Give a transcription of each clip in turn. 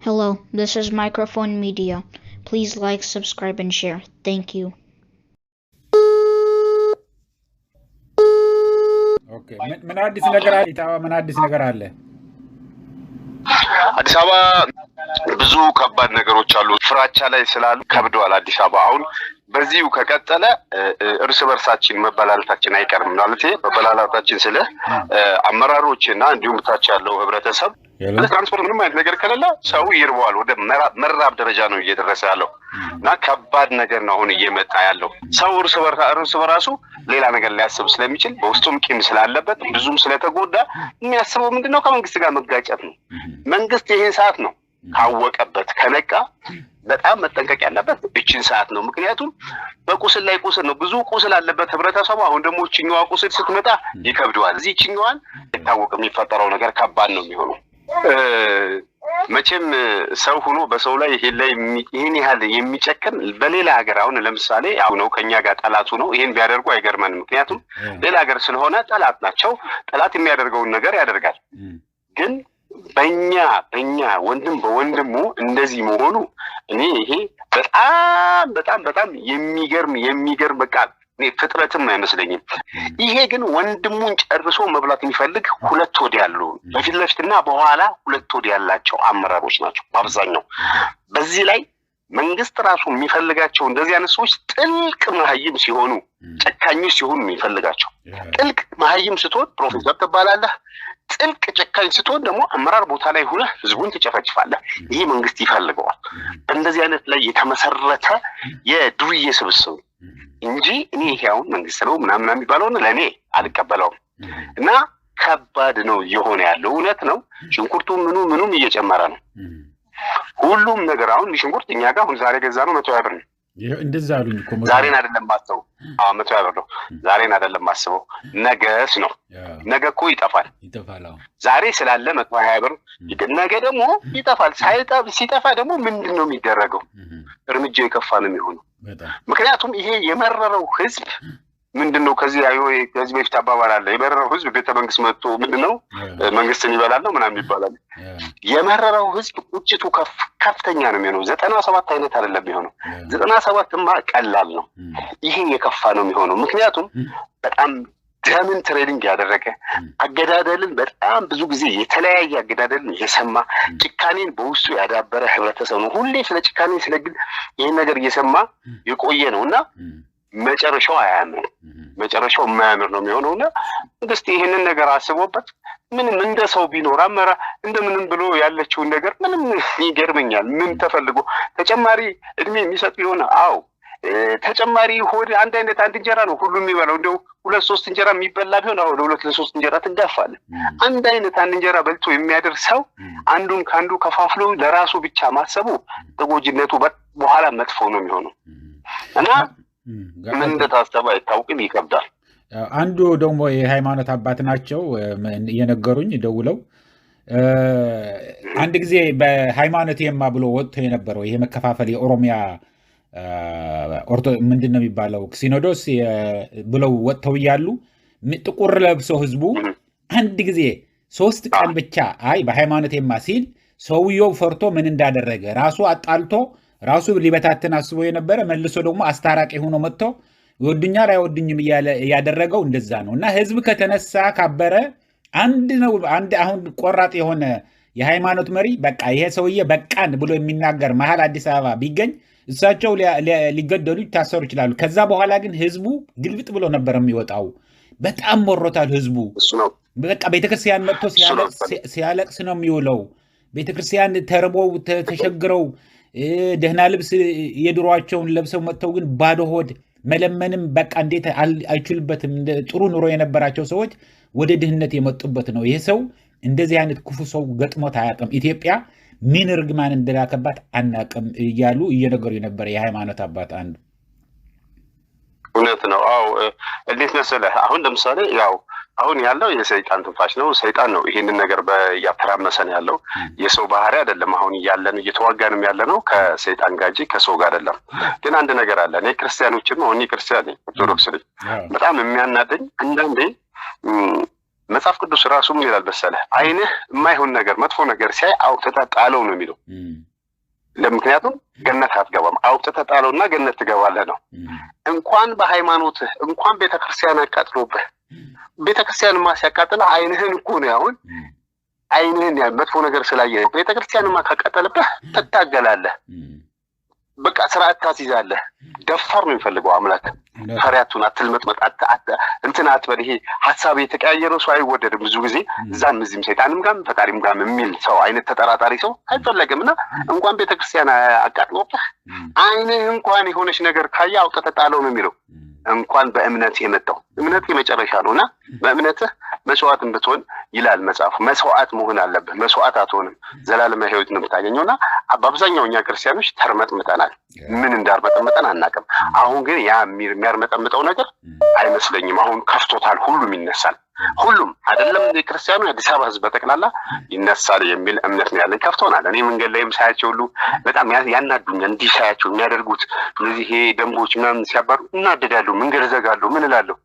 Hello, this is Microphone Media. Please like, subscribe, and share. Thank you. Okay. ምን አዲስ ነገር አለ? ምን አዲስ ነገር አለ? አዲስ አበባ ብዙ ከባድ ነገሮች አሉ። ፍራቻ ላይ ስላሉ ከብዷል አዲስ አበባ። አሁን በዚሁ ከቀጠለ እርስ በርሳችን መበላለታችን አይቀርም ማለት ነው። መበላለታችን ስለ አመራሮችና እንዲሁም ታች ያለው ህብረተሰብ ለትራንስፖርት ምንም አይነት ነገር ከሌለ ሰው ይርባዋል። ወደ መራብ ደረጃ ነው እየደረሰ ያለው እና ከባድ ነገር ነው አሁን እየመጣ ያለው። ሰው እርስ በራሱ ሌላ ነገር ሊያስብ ስለሚችል በውስጡም ቂም ስላለበት ብዙም ስለተጎዳ የሚያስበው ምንድነው ከመንግስት ጋር መጋጨት ነው። መንግስት ይሄን ሰዓት ነው ካወቀበት ከነቃ በጣም መጠንቀቅ ያለበት እቺን ሰዓት ነው። ምክንያቱም በቁስል ላይ ቁስል ነው። ብዙ ቁስል አለበት ህብረተሰቡ። አሁን ደግሞ እቺኛዋ ቁስል ስትመጣ ይከብደዋል። እዚህ እቺኛዋን ይታወቅ የሚፈጠረው ነገር ከባድ ነው የሚሆነው። መቼም ሰው ሆኖ በሰው ላይ ይሄን ያህል የሚጨክን በሌላ ሀገር አሁን ለምሳሌ አሁን ነው ከኛ ጋር ጠላቱ ነው ይሄን ቢያደርጉ አይገርመንም። ምክንያቱም ሌላ ሀገር ስለሆነ ጠላት ናቸው። ጠላት የሚያደርገውን ነገር ያደርጋል። ግን በእኛ ወንድም በወንድሙ እንደዚህ መሆኑ እኔ ይሄ በጣም የሚገርም በቃ እኔ ፍጥረትም አይመስለኝም። ይሄ ግን ወንድሙን ጨርሶ መብላት የሚፈልግ ሁለት ወድ ያሉ በፊት ለፊትና በኋላ ሁለት ወድ ያላቸው አመራሮች ናቸው በአብዛኛው። በዚህ ላይ መንግስት ራሱ የሚፈልጋቸው እንደዚህ አይነት ሰዎች ጥልቅ መሀይም ሲሆኑ ጨካኞች ሲሆኑ የሚፈልጋቸው። ጥልቅ መሀይም ስትሆን ፕሮፌሰር ትባላለህ። ጥልቅ ጨካኝ ስትሆን ደግሞ አመራር ቦታ ላይ ሆነ ህዝቡን ትጨፈጭፋለህ። ይሄ መንግስት ይፈልገዋል። እንደዚህ አይነት ላይ የተመሰረተ የዱርዬ ስብስብ እንጂ እኔ ይሄ አሁን መንግስት ነው ምናምን የሚባለው ለኔ አልቀበለውም። እና ከባድ ነው እየሆነ ያለው እውነት ነው። ሽንኩርቱ ምኑም እየጨመረ ነው። ሁሉም ነገር አሁን ሽንኩርት እኛ ጋር አሁን ዛሬ ገዛ ነው 120 ብር ነው። እንደዛ አሉኝ እኮ ዛሬን አይደለም ማስበው። 120 ብር ነው ዛሬን አይደለም ማስበው። ነገስ ነው። ነገ እኮ ይጠፋል። ዛሬ ስላለ 120 ብር ነገ ደግሞ ይጠፋል። ሲጠፋ ደግሞ ምንድነው የሚደረገው? እርምጃ የከፋ ነው የሚሆነው። ምክንያቱም ይሄ የመረረው ህዝብ ምንድነው ከዚህ በፊት አባባል አለ። የመረረው ህዝብ ቤተ መንግስት መጥቶ ምንድነው መንግስትን ይበላል ነው ምናምን ይባላል። የመረረው ህዝብ ቁጭቱ ከፍተኛ ነው የሚሆነው። 97 አይነት አይደለም የሚሆነው። 97ማ ቀላል ነው። ይሄ የከፋ ነው የሚሆነው። ምክንያቱም በጣም ደምን ትሬኒንግ ያደረገ አገዳደልን በጣም ብዙ ጊዜ የተለያየ አገዳደልን የሰማ ጭካኔን በውስጡ ያዳበረ ህብረተሰብ ነው። ሁሌ ስለ ጭካኔ ስለ ግን ይሄን ነገር እየሰማ የቆየ ነውና መጨረሻው አያምር። መጨረሻው የማያምር ነው የሚሆነውና መንግስት ይሄንን ነገር አስቦበት ምንም እንደ ሰው ቢኖር አመራ እንደምንም ብሎ ያለችውን ነገር ምንም ይገርመኛል። ምን ተፈልጎ ተጨማሪ እድሜ የሚሰጥ ይሆነ? አዎ ተጨማሪ ሆድ አንድ እንጀራ ነው ሁሉ የሚበላው። እንደው 2-3 እንጀራ የሚበላ ቢሆን አሁን 2-3 እንጀራ ትጋፋለህ። አንድ እንጀራ በልቶ የሚያደር ሰው አንዱን ካንዱ ከፋፍሎ ለራሱ ብቻ ማሰቡ ተጎጂነቱ በኋላ መጥፎ ነው የሚሆነው እና ምን እንደታሰበ አይታወቅም። ይከብዳል። አንዱ ደግሞ የሃይማኖት አባት ናቸው የነገሩኝ ደውለው አንድ ጊዜ በሃይማኖት የማ ብሎ ወጥቶ የነበረው ይሄ መከፋፈል የኦሮሚያ ምንድነው የሚባለው ሲኖዶስ ብለው ወጥተው እያሉ ጥቁር ለብሶ ህዝቡ አንድ ጊዜ 3 ቀን ብቻ አይ በሃይማኖት የማ ሲል ሰውየው ፈርቶ ምን እንዳደረገ ራሱ አጣልቶ ራሱ ሊበታተን አስቦ የነበረ መልሶ ደግሞ አስታራቂ ሆኖ መጥቶ ወድኛል አይወድኝም ያደረገው እንደዛ ነው። እና ህዝብ ከተነሳ ካበረ አንድ አሁን ቆራጥ የሆነ የሃይማኖት መሪ በቃ ይሄ ሰውዬ በቃን ብሎ የሚናገር መሀል አዲስ አበባ ቢገኝ እሳቸው ሊገደሉ ይታሰሩ ይችላሉ። ከዛ በኋላ ግን ህዝቡ ግልብጥ ብሎ ነበር የሚወጣው። በጣም ሞሮታል ህዝቡ። በቃ ቤተክርስቲያን መጥቶ ሲያለቅስ ነው የሚውለው። ቤተክርስቲያን ተርበው ተሸግረው ደህና ልብስ የድሮአቸውን ለብሰው መጥተው ግን ባዶ ሆድ መለመንም በቃ እንዴት አይችልበትም። ጥሩ ኑሮ የነበራቸው ሰዎች ወደ ድህነት የመጡበት ነው። ይሄ ሰው እንደዚህ አይነት ክፉ ሰው ገጥሞት አያውቅም። ኢትዮጵያ ምን ርግማን እንደላከባት አናውቅም እያሉ እየነገሩ የነበረ የሃይማኖት አባት አንዱ እውነት ነው። አዎ እንዴት መሰለህ አሁን ለምሳሌ ያው አሁን ያለው የሰይጣን ትንፋሽ ነው። ሰይጣን ነው ይሄንን ነገር ያተራመሰን ያለው የሰው ባህሪ አይደለም። አሁን ያለን እየተዋጋንም ያለነው ከሰይጣን ጋር እንጂ ከሰው ጋር አይደለም። ግን አንድ ነገር አለ። እኔ ክርስቲያኖችም አሁን ክርስቲያን ነኝ፣ ኦርቶዶክስ ነኝ። በጣም የሚያናደኝ አንዳንዴ መጽሐፍ ቅዱስ ራሱ ምን ይላል በሰለ አይንህ የማይሆን ነገር መጥፎ ነገር ሲያይ አውጥተህ ጣለው ነው የሚለው ለምክንያቱም ገነት አትገባም አውጥተህ ጣለውና ገነት ትገባለህ ነው እንኳን በሃይማኖትህ እንኳን ቤተክርስቲያን አቃጥሎብህ ቤተክርስቲያን ማሲያቃጥልህ አይንህን እኮ ነው ያሁን አይንህን መጥፎ ነገር ስላየህ ቤተክርስቲያን ማካቃጠለብህ ተታገላለህ በቃ ስርዓት ታስይዛለህ ደፋር ነው የሚፈልገው አምላክ ፈሪያቱን አትልመጥመጥ እንትን አትበል ይሄ ሐሳብ የተቀያየረው ሰው አይወደድም ብዙ ጊዜ እዛም እዚህም ሰይጣንም ጋር ፈጣሪም ጋር የሚል ሰው አይነት ተጠራጣሪ ሰው አይፈለግምና እንኳን ቤተክርስቲያን አቃጥሎብህ አይንህ እንኳን የሆነች ነገር ካየ አውጥተህ ጣለው ነው የሚለው እንኳን በእምነት የመጣው እምነት የመጨረሻ ነውና በእምነትህ መስዋዕትን ብትሆን ይላል መጽሐፉ መስዋዕት መሆን አለበት መስዋዕት አትሆንም ዘላለማዊ ህይወት ነው የምታገኘውና በአብዛኛው እኛ ክርስቲያኖች ተርመጥምጠናል ምን እንዳርመጥምጠን አናውቅም አሁን ግን ያ የሚያርመጠምጠው ነገር አይመስለኝም አሁን ከፍቶታል ሁሉም ይነሳል ሁሉም አይደለም ክርስቲያኑ አዲስ አበባ ህዝብ በተቀላላ ይነሳል የሚል እምነት ነው ያለኝ ከፍቶናል እኔ መንገድ ላይም ሳያቸው ሁሉ በጣም ያናዱኛል እንዲህ ሳያቸው የሚያደርጉት እነዚህ ደንቦች ምናምን ሲያባሩ እናደዳሉ መንገድ ዘጋሉ ምን እላለሁ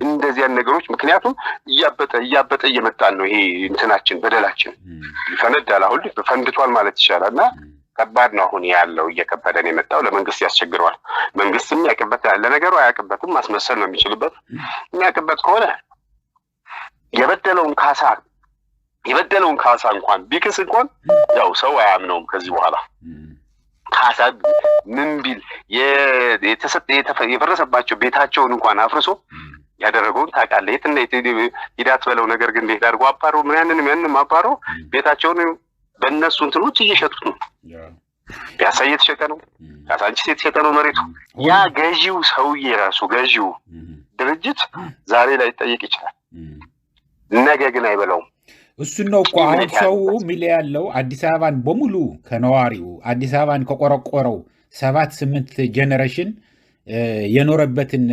እንደዚህ ያን ነገሮች ምክንያቱም እያበጠ እየመጣን ነው ይሄ እንትናችን በደላችን ይፈነዳል አሁን ፈንድቷል ማለት ይችላልና ከባድ ነው አሁን ያለው እየከበደን የመጣው ለመንግስት ያስቸግረዋል መንግስትም ያቀበት ለነገሩ አያቀበትም ማስመሰል ነው የሚችልበት የሚያቀበት ከሆነ የበደለውን ካሳ እንኳን ቢክስ እንኳን ያው ሰው አያምነውም ከዚህ በኋላ ካሳ ምን ቢል የፈረሰባቸው ቤታቸውን እንኳን አፍርሶ ያደረገውን ታውቃለህ የትና ይዳት በለው ነገር ግን እንዴት አድርጎ አባሮ ምንንም አባሮ ቤታቸውን በእነሱ እንትኖች እየሸጡት ነው ፒያሳ እየተሸጠ ነው ካሳንቺስ የተሸጠ ነው መሬቱ ያ ገዢው ሰውዬ ራሱ ገዢው ድርጅት ዛሬ ላይ ይጠየቅ ይችላል ነገ ግን አይበላውም እሱ ነው እኮ አሁን ሰው ሚል ያለው አዲስ አበባን በሙሉ ከነዋሪው አዲስ አበባን ከቆረቆረው 7-8 ጄነሬሽን የኖረበትን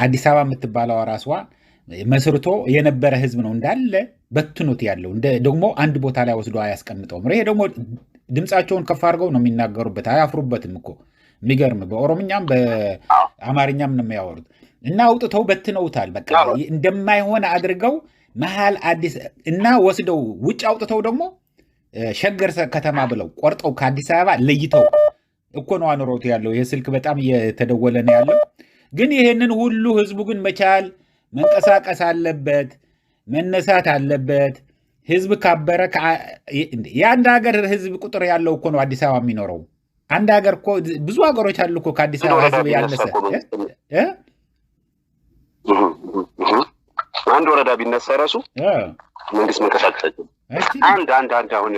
አዲስ አበባ የምትባለው ራስዋ መስርቶ የነበረ ህዝብ ነው እንዳለ በትኖት ያለው ደግሞ አንድ ቦታ ላይ ወስዶ አያስቀምጠውም ይሄ ደግሞ ድምጻቸውን ከፍ አድርገው ነው የሚናገሩበት አያፍሩበትም እኮ የሚገርም በኦሮምኛም በአማርኛም ነው የሚያወሩት እና አውጥተው በትነውታል በቃ እንደማይሆን አድርገው መሃል አዲስ እና ወስደው ውጭ አውጥተው ደግሞ ሸገር ከተማ ብለው ቆርጠው ከአዲስ አበባ ለይተው እኮ ነው አኖሮት ያለው የስልክ በጣም የተደወለ ነው ያለው ግን ይሄንን ሁሉ ህዝቡ ግን መቻል መንቀሳቀስ አለበት መነሳት አለበት ህዝብ ካበረ የአንድ ሀገር ህዝብ ቁጥር ያለው እኮ ነው አዲስ አበባ የሚኖረው አንድ ሀገር እኮ ብዙ ሀገሮች አሉ እኮ ከአዲስ አበባ ህዝብ ያነሰ አንድ ወረዳ ቢነሳ ራሱ መንግስት መንቀሳቀስ አንድ አሁን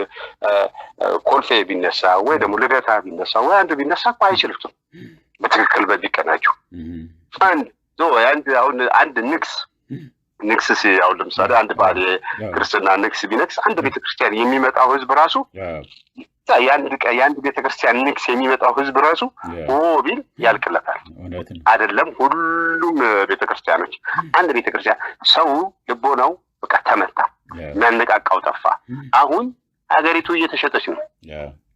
ኮልፌ ቢነሳ ወይ ደግሞ ልደታ ቢነሳ ወይ አንድ ቢነሳ እኮ አይችልም በትክክል በዚቀናቸው አንድ ንግስ አሁን ለምሳሌ አንድ ባለ ክርስትና ንግስ ቢነክስ አንድ ቤተክርስቲያን የሚመጣው ህዝብ ራሱ የአንድ ቤተክርስቲያን ንግስ የሚመጣው ህዝብ ራሱ ቢል ያልቅለታል አይደለም ሁሉም ቤተክርስቲያኖች አንድ ቤተክርስቲያን ሰው ልቦናው በቃ ተመታ የሚያነቃቃው ጠፋ አሁን አገሪቱ እየተሸጠች ነው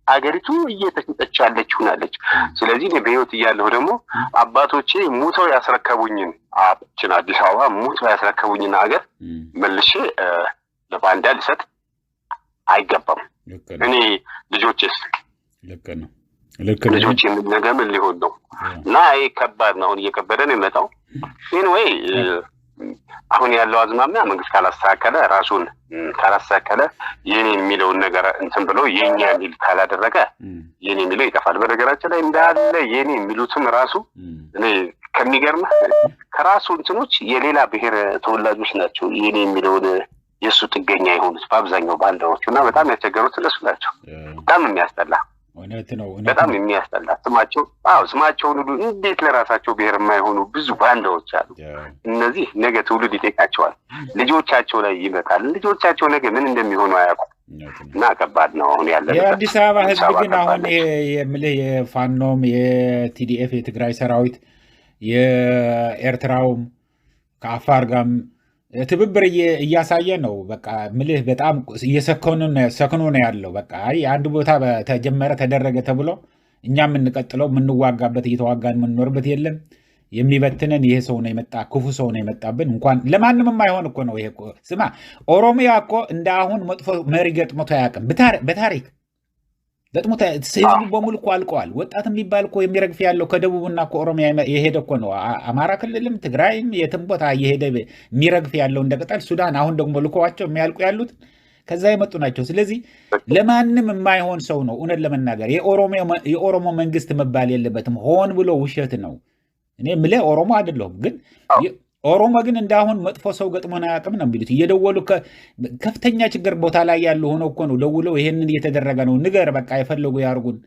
አገሪቱ እየተሸጠች ያለችው ናለች ስለዚህ በህይወት እያለሁ ደግሞ አባቶቼ ሙተው ያስረከቡኝን አዲስ አበባ ሙተው ያስረከቡኝን ሀገር መልሼ ለባንዳ ልሰጥ አይገባም እኔ ልጆቼስ ልጆቼ ነገ ምን ሊሆን ነው እና ይሄ ከባድ ነው አሁን እየከበደን የመጣው ኤኒዌይ አሁን ያለው አዝማሚያ መንግስት ካላስተካከለ ራሱን ካላስተካከለ የኔ የሚለውን ነገር እንትን ብሎ የኛ የሚል ካላደረገ የኔ የሚለው ይጠፋል በነገራችን ላይ እንዳለ የኔ የሚሉትም ራሱ እኔ ከሚገርምህ ከራሱ እንትኖች የሌላ ብሔር ተወላጆች ናቸው የኔ የሚለውን የሱ ጥገኛ የሆኑት በአብዛኛው ባንዳዎቹና በጣም ያስቸገሩት እነሱ ናቸው በጣም የሚያስጠላ በጣም የሚያስጠላ ስማቸውን ሁሉ እንዴት ለራሳቸው ብሔር የማይሆኑ ብዙ ባንዳዎች አሉ እነዚህ ነገ ትውልድ ይጠይቃቸዋል ልጆቻቸው ላይ ይመጣል ልጆቻቸው ነገ ምን እንደሚሆኑ አያውቁም እና ከባድ ነው አሁን ያለው የአዲስ አበባ ህዝብ ግን አሁን የምልህ የፋኖም የቲዲኤፍ የትግራይ ሰራዊት የኤርትራውም ከአፋር ጋርም ትብብር እያሳየ ነው በቃ ምልህ በጣም እየሰከኑ ነው ያለው በቃ አይ አንድ ቦታ ተጀመረ ተደረገ ተብሎ እኛ የምንቀጥለው የምንዋጋበት እየተዋጋን የምንኖርበት የለም የሚበትነን ይሄ ሰው ነው የመጣ ክፉ ሰው ነው የመጣብን እንኳን ለማንንም የማይሆን እኮ ነው ይሄ እኮ ስማ ኦሮሚያ እኮ እንደ አሁን መጥፎ መሪ ገጥሞት አያውቅም በታሪክ ገጥሞት ህዝቡ በሙሉ እኮ አልቀዋል ወጣት የሚባል እኮ የሚረግፍ ያለው ከደቡብና ከኦሮሚያ የሄደ እኮ ነው አማራ ክልልም ትግራይም የትም ቦታ እየሄደ የሚረግፍ ያለው እንደቀጣል ሱዳን አሁን ደግሞ ልኮዋቸው የሚያልቁ ያሉት ከዛ የመጡ ናቸው ስለዚህ ለማንም የማይሆን ሰው ነው እውነት ለመናገር የኦሮሞ መንግስት መባል የለበትም ሆን ብሎ ውሸት ነው እኔ ምለ ኦሮሞ አይደለም ግን ኦሮሞ ግን እንዳሁን መጥፎ ሰው ገጥሞና ያቀም ነው የሚሉት እየደወሉ ከፍተኛ ችግር ቦታ ላይ ያሉ ሆኖ እኮ ነው ደውለው ይሄንን እየተደረገ ነው ንገር በቃ የፈለጉ ያርጉን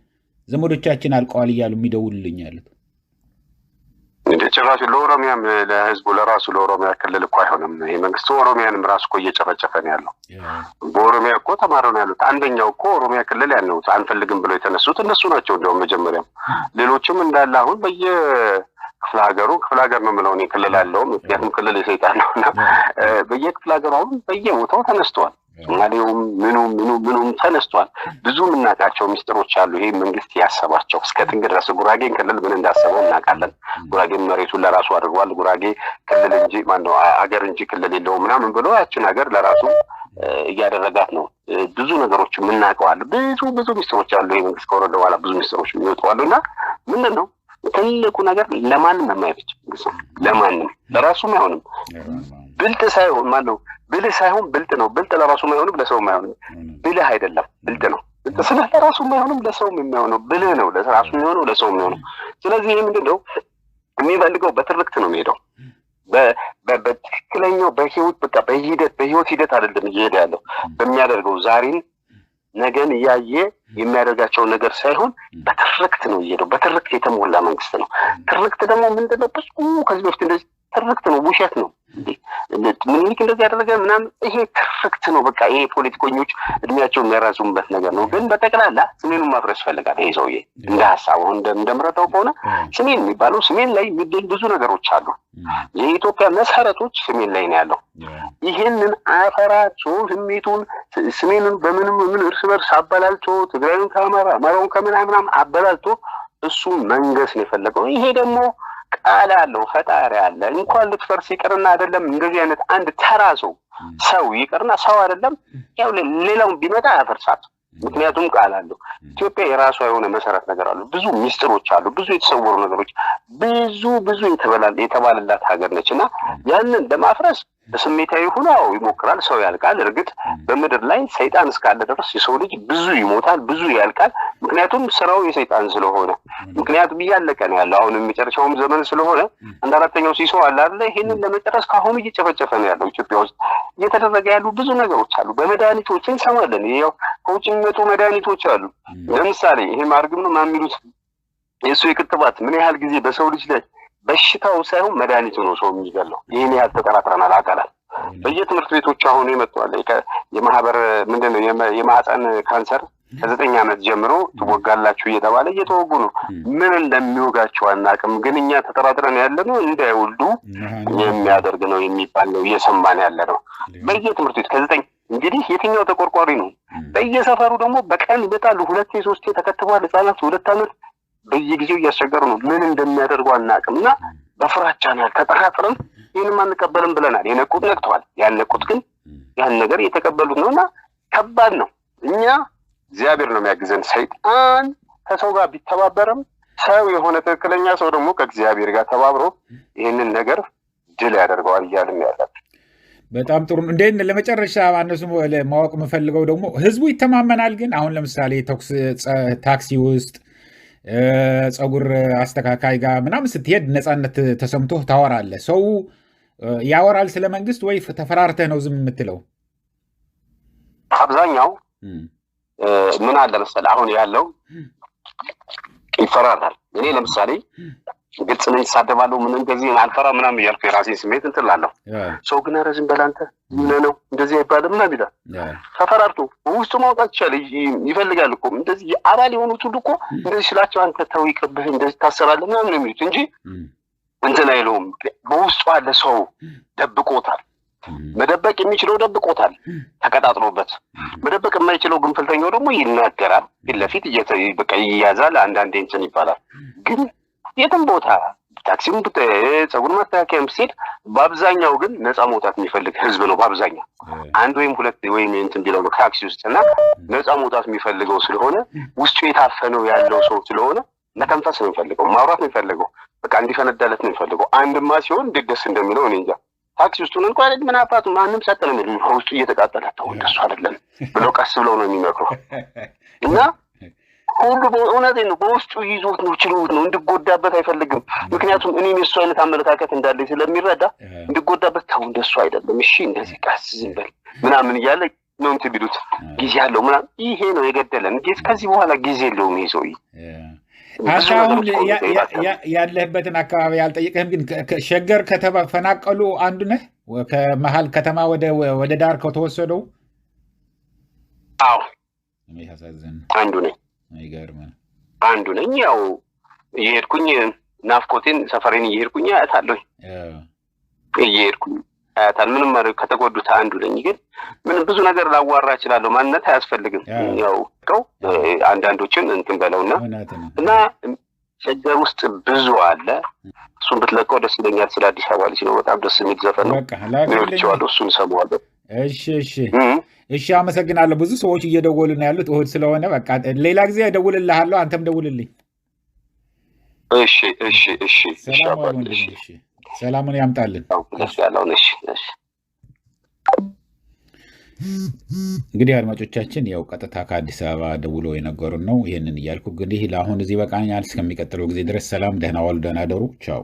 ዘመዶቻችን አልቀዋል ይያሉ የሚደውልልኝ ያሉት ጭራሽ ለኦሮሚያም ለህዝቡ ለራሱ ለኦሮሚያ ክልል እኮ አይሆንም ይሄ መንግስት ኦሮሚያንም ራሱ እኮ እየጨፈጨፈ ነው ያለው በኦሮሚያ እኮ ተማረው ነው ያሉት አንደኛው እኮ ኦሮሚያ ክልል ያለው አንፈልግም ብለው የተነሱት እነሱ ናቸው እንደውም መጀመሪያም ሌሎችም እንዳለ አሁን ክፍለ ሀገር ነው ምለው እኔ ክልል አለው ምክንያቱም ክልል የሰይጣን ነውና በየክፍለ ሀገሩ አሁን በየቦታው ተነስተዋል ሶማሌውም ምኑም ተነስተዋል ብዙ ምናቃቸው ሚስጥሮች አሉ ይሄ መንግስት ያሰባቸው እስከ ጥግ ድረስ ጉራጌን ክልል ምን እንዳሰበው እናቃለን ጉራጌን መሬቱን ለራሱ አድርጓል ጉራጌ ክልል እንጂ ማነው አገር እንጂ ክልል የለውም ምናምን ብሎ ያችን ሀገር ለራሱ እያደረጋት ነው ብዙ ነገሮች ምናቀዋል ብዙ ሚስጥሮች አሉ ይሄ መንግስት ከወረደ በኋላ ብዙ ሚስጥሮች የሚወጣሉና ምንድነው ትልቁ ነገር ለማንም የማይበጅ ለማንም ለራሱም አይሆንም ብልጥ ሳይሆን ማለት ብልህ ሳይሆን ብልጥ ነው ብልጥ ለራሱም አይሆንም ለሰውም አይሆንም ብልህ አይደለም ብልጥ ነው ስለ ለራሱም አይሆንም ለሰውም የሚሆነው ብልህ ነው ለራሱም የሚሆነው ለሰውም የሚሆነው ስለዚህ ይሄ ምንድነው የሚፈልገው በትርክት ነው የሚሄደው በትክክለኛው በህይወት በቃ በህይወት ሂደት አይደለም እየሄደ ያለው በሚያደርገው ዛሬን ነገን ያየ የሚያደርጋቸው ነገር ሳይሆን በትርክት ነው እየሄደው በትርክት የተሞላ መንግስት ነው ትርክት ደግሞ ምንድነው ብዙ ከዚህ በፊት እንደዚህ ትርክት ነው ውሸት ነው ምንልክ እንደዚህ ያደረገ ምናምን ይሄ ትርክት ነው በቃ ይሄ ፖለቲከኞች እድሜያቸው የሚያራዙምበት ነገር ነው ግን በተቀላላ ስሜኑን ማፍረስ ፈልጋል ይሄ ሰውዬ እንደ ሐሳቡ እንደምረታው ከሆነ ስሜን የሚባለው ስሜን ላይ የሚገኝ ብዙ ነገሮች አሉ የኢትዮጵያ መሰረቶች ስሜን ላይ ነው ያለው ይሄንን አፈራቾ ስሜኑን በምንም ምን እርስ በርስ አባላልቶ ትግራይን ከአማራ አማራውን ከምናምን አባላልቶ እሱ መንገስ ነው የፈለገው ይሄ ደግሞ ቃል አለው ፈጣሪ አለ እንኳን ልትፈርስ ይቀርና አይደለም እንደዚህ አይነት አንድ ተራ ሰው ይቀርና ሰው አይደለም ያው ሌላውን ቢመጣ ያፈርሳት ምክንያቱም ቃል አለው ኢትዮጵያ የራሷ የሆነ መሰረት ነገር አሉ ብዙ ሚስጥሮች አሉ ብዙ የተሰወሩ ነገሮች ብዙ የተባለላት ሀገር ነችና ያንን ለማፍረስ በስሜታዊ ሆኖ ይሞክራል ሰው ያልቃል እርግጥ በመድር ላይ ሰይጣን እስካለ ድረስ የሰው ልጅ ብዙ ይሞታል ብዙ ያልቃል ምክንያቱም ስራው የሰይጣን ስለሆነ ምክንያቱም ያለቀ ነው ያለው አሁን የሚጨርሻውም ዘመን ስለሆነ አንድ አራተኛው ሲሶ አለ አይደል ይሄንን ለመጨረስ ካሁኑ እየጨፈጨፈ ነው ያለው ኢትዮጵያ ውስጥ እየተደረገ ያሉ ብዙ ነገሮች አሉ በመድኃኒቶች እንሰማለን ይሄው ከውጭ የሚመጡ መድኃኒቶች አሉ ለምሳሌ ይሄ ማርግም ነው ማሚሉት የሱ የክትባት ምን ያህል ጊዜ በሰው ልጅ ላይ በሽታው ሳይሆን መድኃኒቱ ነው ሰው የሚገለው ይሄን ያህል ተጠራጥረናል አቃላል በየትምህርት ቤቶች አሁን ይመጣል የማህበር ምንድነው የማህፀን ካንሰር ከ9 ዓመት ጀምሮ ትወጋላችሁ እየተባለ እየተወጉ ነው ምን እንደሚወጋቸው አናቅም ግን እኛ ተጠራጥረን ያለነው እንዳይወልዱ የሚያደርግ ነው የሚባል ነው እየሰማን ያለነው በየትምህርት ቤት ከ9 እንግዲህ የትኛው ተቆርቋሪ ነው በየሰፈሩ ደግሞ በቀን ይመጣሉ 2-3 ተከትቧል ህፃናት 2 ዓመት በየጊዜው እያስቸገሩ ነው ምን እንደሚያደርጉ አናቅምና በፍራቻ ነው ተጠራጥረን ይሄን ማንቀበልም ብለናል የነቁት ነቅተዋል ያነቁት ግን ያን ነገር የተቀበሉት ነውና ከባድ ነው እኛ እግዚአብሔር ነው የሚያግዘን ሰይጣን ከሰው ጋር ቢተባበርም ሰው የሆነ ትክክለኛ ሰው ደግሞ ከእግዚአብሔር ጋር ተባብሮ ይሄንን ነገር ድል ያደርገዋል ይያልም ያላል በጣም ጥሩ እንዴት ለመጨረሻ ማነሱ ማወቅ መፈልገው ደግሞ ህዝቡ ይተማመናል ግን አሁን ለምሳሌ ታክሲ ውስጥ ጸጉር አስተካካይ ጋር ምናምን ስትሄድ ነፃነት ተሰምቶ ታወራለህ ሰው ያወራል ስለ መንግስት ወይ ተፈራርተህ ነው ዝም የምትለው አብዛኛው ምን አለ መሰለህ አሁን ያለው ይፈራራል እኔ ለምሳሌ ግልጽ ነኝ ሳደባለሁ ምን እንደዚህ አልፈራ ምናምን ያልኩ የራሴን ስሜት እንትላለሁ ሰው ግን ረዝም በላንተ ምን ነው እንደዚህ አይባልም ምናምን ይላል ተፈራርቶ ውስጡ ማውጣት ይፈልጋል እኮ እንደዚህ አባል የሆኑት ሁሉ እኮ እንደዚህ ስላቸው አንተ ተው ይቅርብህ እንደዚህ ታሰራለህ ምናምን የሚሉት እንጂ እንትን አይለውም በውስጡ አለ ሰው ደብቆታል መደበቅ የሚችለው ደብቆታል ተቀጣጥሎበት መደበቅ የማይችለው ግንፍልተኛው ደግሞ ይናገራል ፊት ለፊት በቃ ይያዛል አንዳንዴ እንትን ይባላል ግን የትም ቦታ ታክሲም ጸጉር ማስተካከያም ሲል በአብዛኛው ግን ነፃ መውጣት የሚፈልግ ህዝብ ነው በአብዛኛው አንድ ወይም ሁለት ወይም እንትን ቢለው ነው ታክሲ ውስጥና ነፃ መውጣት የሚፈልገው ስለሆነ ውስጡ የታፈነው ያለው ሰው ስለሆነ መተንፈስ ነው የሚፈልገው ማውራት ነው የሚፈልገው በቃ እንዲፈነዳለት ነው የሚፈልገው አንድማ ሲሆን ደስ እንደሚለው እኔ እንጃ ታክሲ ውስጡን እንኳን ምን አባቱ ማንም ሰጠነ ነው ውስጡ እየተቃጠለ ተው እንደሱ አይደለም ብለው ቀስ ብለው ነው የሚመክሩ እና ሁሉ በእውነቴ ነው በውስጡ ይዞት ነው ችሎት ነው እንድጎዳበት አይፈልግም ምክንያቱም እኔ የሱ አይነት አመለካከት እንዳለኝ ስለሚረዳ እንድጎዳበት ተው እንደሱ አይደለም እሺ እንደዚህ ቀስ ዝም በል ምናምን እያለ ነው እንት ቢሉት ጊዜ ያለው ምናምን ይሄ ነው የገደለን እንጂ ከዚህ በኋላ ጊዜ የለውም ይዞይ አሁን ያለህበትን አካባቢ ያልጠየቀህም ግን ሸገር ከተፈናቀሉ አንዱ ነህ ከመሃል ከተማ ወደ ዳር ከተወሰደው አዎ ያሳዝን አንዱ ነኝ አይገርም አንዱ ነኝ ያው እየሄድኩኝ ናፍቆቴን ሰፈሬን እየሄድኩኝ አያታለሁ እየሄድኩኝ አያታል ምንም ማለት ከተጎዱት አንዱ ነኝ ግን ምን ብዙ ነገር ላዋራ እችላለሁ ማንነት አያስፈልግም ያው አንዳንዶችን እንትን በለውና እና ሸገር ውስጥ ብዙ አለ እሱን ብትለቀው ደስ ይለኛል ስለ አዲስ አበባ ልጅ ነው በጣም ደስ የሚል ዘፈን ነው ነው እሱን ሰማዋለሁ እሺ አመሰግናለሁ ብዙ ሰዎች እየደወሉ ነው ያሉት እሁድ ስለሆነ በቃ ሌላ ጊዜ እደውልልሃለሁ አንተም ደውልልኝ እሺ ሰላሙን ያምጣልን እንግዲህ አድማጮቻችን ያው ቀጥታ ከአዲስ አበባ ደውሎ የነገሩን ነው ይሄንን እያልኩ እንግዲህ ለአሁን እዚህ በቃኛል እስከሚቀጥለው ጊዜ ድረስ ሰላም ደህና ዋሉ ደህና ደሩ ቻው